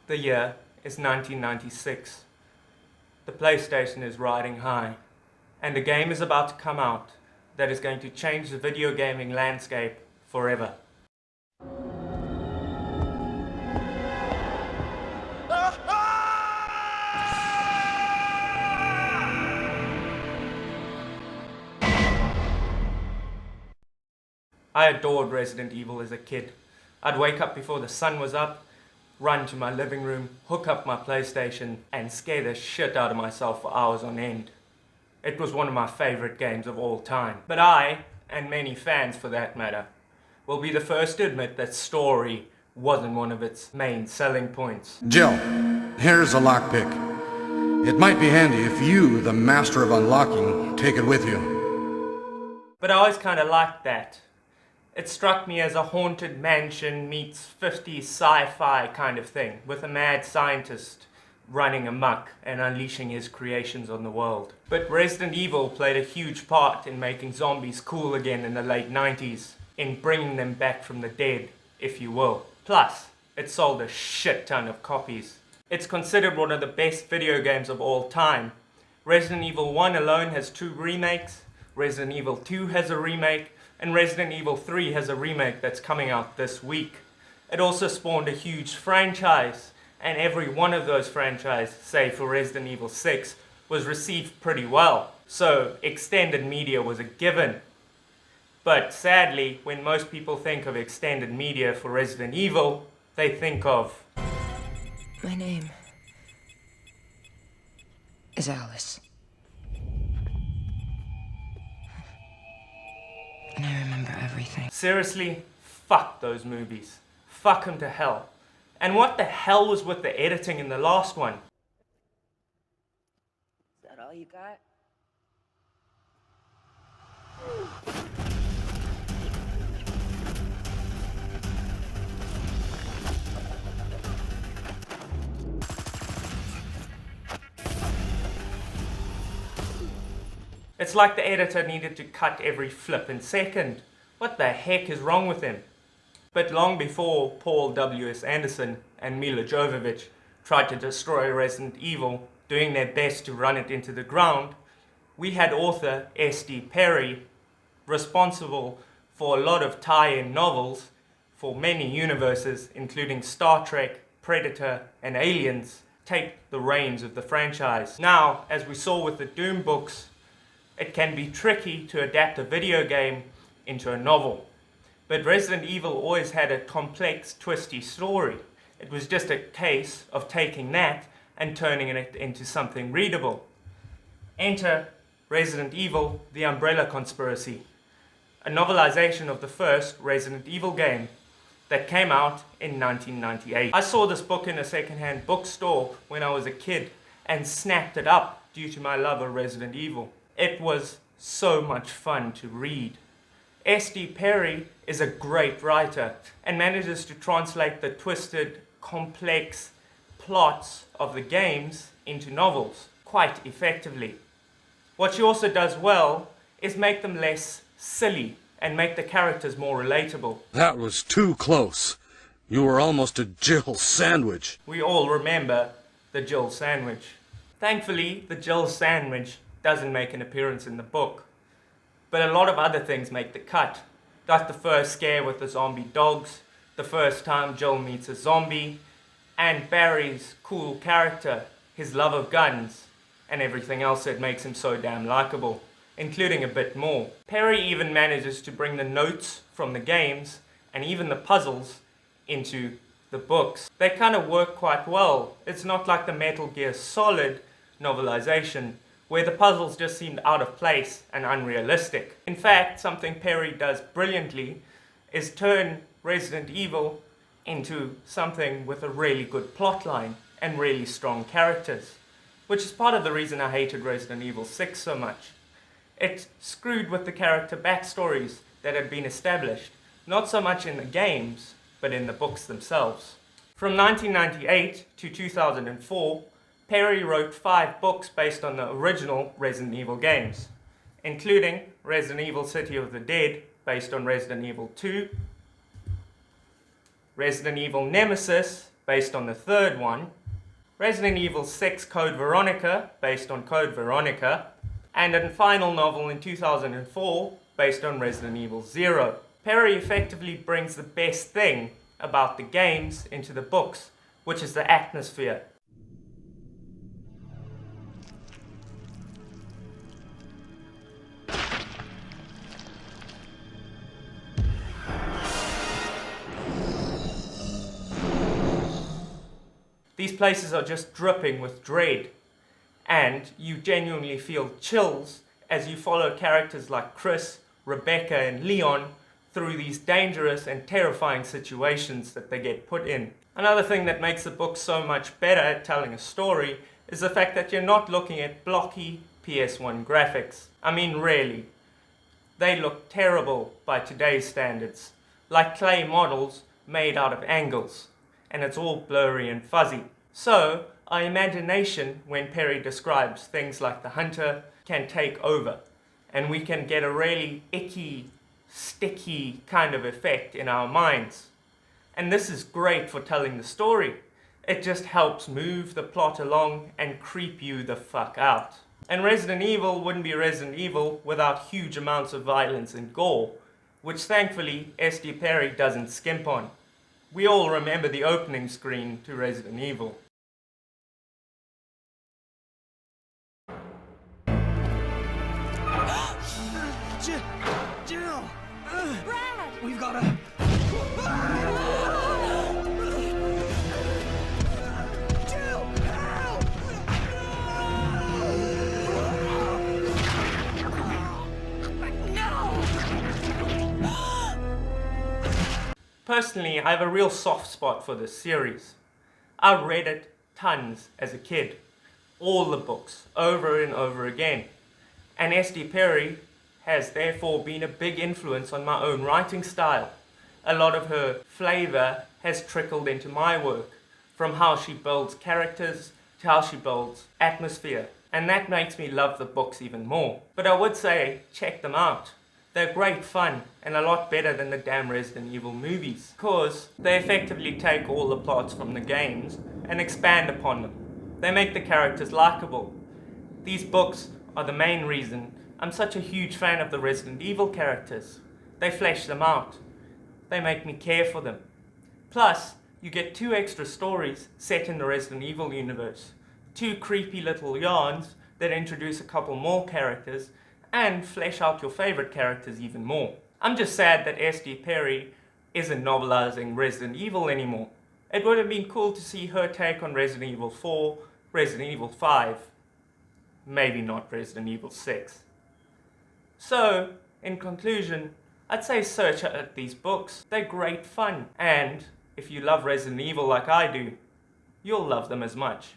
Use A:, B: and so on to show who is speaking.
A: The year is 1996. The PlayStation is riding high, and a game is about to come out that is going to change the video gaming landscape forever. I adored Resident Evil as a kid. I'd wake up before the sun was up, run to my living room, hook up my PlayStation, and scare the shit out of myself for hours on end. It was one of my favorite games of all time. But I, and many fans for that matter, will be the first to admit that story wasn't one of its main selling points.
B: Jill, here's a lockpick. It might be handy if you, the master of unlocking, take it with you.
A: But I always kind of liked that. It struck me as a haunted mansion meets 50s sci-fi kind of thing, with a mad scientist running amok and unleashing his creations on the world. But Resident Evil played a huge part in making zombies cool again in the late 90s, in bringing them back from the dead, if you will. Plus, it sold a shit ton of copies. It's considered one of the best video games of all time. Resident Evil 1 alone has 2 remakes, Resident Evil 2 has a remake, and Resident Evil 3 has a remake that's coming out this week. It also spawned a huge franchise, and every one of those franchises, save for Resident Evil 6, was received pretty well. So extended media was a given. But sadly, when most people think of extended media for Resident Evil, they think of...
C: My name is Alice. And I remember everything.
A: Seriously, fuck those movies. Fuck them to hell. And what the hell was with the editing in the last one?
C: Is that all you got?
A: It's like the editor needed to cut every flippin' second. What the heck is wrong with him? But long before Paul W.S. Anderson and Milla Jovovich tried to destroy Resident Evil, doing their best to run it into the ground, we had author S.D. Perry, responsible for a lot of tie-in novels for many universes, including Star Trek, Predator, and Aliens, take the reins of the franchise. Now, as we saw with the Doom books, it can be tricky to adapt a video game into a novel. But Resident Evil always had a complex, twisty story. It was just a case of taking that and turning it into something readable. Enter Resident Evil: The Umbrella Conspiracy, a novelization of the first Resident Evil game that came out in 1998. I saw this book in a secondhand bookstore when I was a kid and snapped it up due to my love of Resident Evil. It was so much fun to read. S.D. Perry is a great writer and manages to translate the twisted, complex plots of the games into novels quite effectively. What she also does well is make them less silly and make the characters more relatable.
B: That was too close. You were almost a Jill sandwich.
A: We all remember the Jill sandwich. Thankfully, the Jill sandwich doesn't make an appearance in the book. But a lot of other things make the cut. Like the first scare with the zombie dogs, the first time Jill meets a zombie, and Barry's cool character, his love of guns, and everything else that makes him so damn likable, including a bit more. Perry even manages to bring the notes from the games, and even the puzzles, into the books. They kind of work quite well. It's not like the Metal Gear Solid novelization, where the puzzles just seemed out of place and unrealistic. In fact, something Perry does brilliantly is turn Resident Evil into something with a really good plotline and really strong characters, which is part of the reason I hated Resident Evil 6 so much. It screwed with the character backstories that had been established, not so much in the games, but in the books themselves. From 1998 to 2004, Perry wrote 5 books based on the original Resident Evil games, including Resident Evil City of the Dead, based on Resident Evil 2, Resident Evil Nemesis, based on the third one, Resident Evil 6 Code Veronica, based on Code Veronica, and a final novel in 2004, based on Resident Evil 0. Perry effectively brings the best thing about the games into the books, which is the atmosphere. These places are just dripping with dread, and you genuinely feel chills as you follow characters like Chris, Rebecca, and Leon through these dangerous and terrifying situations that they get put in. Another thing that makes the book so much better at telling a story is the fact that you're not looking at blocky PS1 graphics. I mean, really. They look terrible by today's standards, like clay models made out of angles, and it's all blurry and fuzzy. So, our imagination, when Perry describes things like the hunter, can take over, and we can get a really icky, sticky kind of effect in our minds. And this is great for telling the story. It just helps move the plot along and creep you the fuck out. And Resident Evil wouldn't be Resident Evil without huge amounts of violence and gore, which thankfully S.D. Perry doesn't skimp on. We all remember the opening screen to Resident Evil.
D: Jill!
E: Brad!
D: We've gotta... Jill! Help!
A: Personally, I have a real soft spot for this series. I read it tons as a kid. All the books, over and over again. And S.D. Perry has therefore been a big influence on my own writing style. A lot of her flavor has trickled into my work, from how she builds characters to how she builds atmosphere. And that makes me love the books even more. But I would say, check them out. They're great fun and a lot better than the damn Resident Evil movies, because they effectively take all the plots from the games and expand upon them. They make the characters likable. These books are the main reason I'm such a huge fan of the Resident Evil characters. They flesh them out. They make me care for them. Plus, you get 2 extra stories set in the Resident Evil universe. 2 creepy little yarns that introduce a couple more characters and flesh out your favorite characters even more. I'm just sad that S.D. Perry isn't novelizing Resident Evil anymore. It would have been cool to see her take on Resident Evil 4, Resident Evil 5, maybe not Resident Evil 6. So, in conclusion, I'd say search out these books. They're great fun, and if you love Resident Evil like I do, you'll love them as much.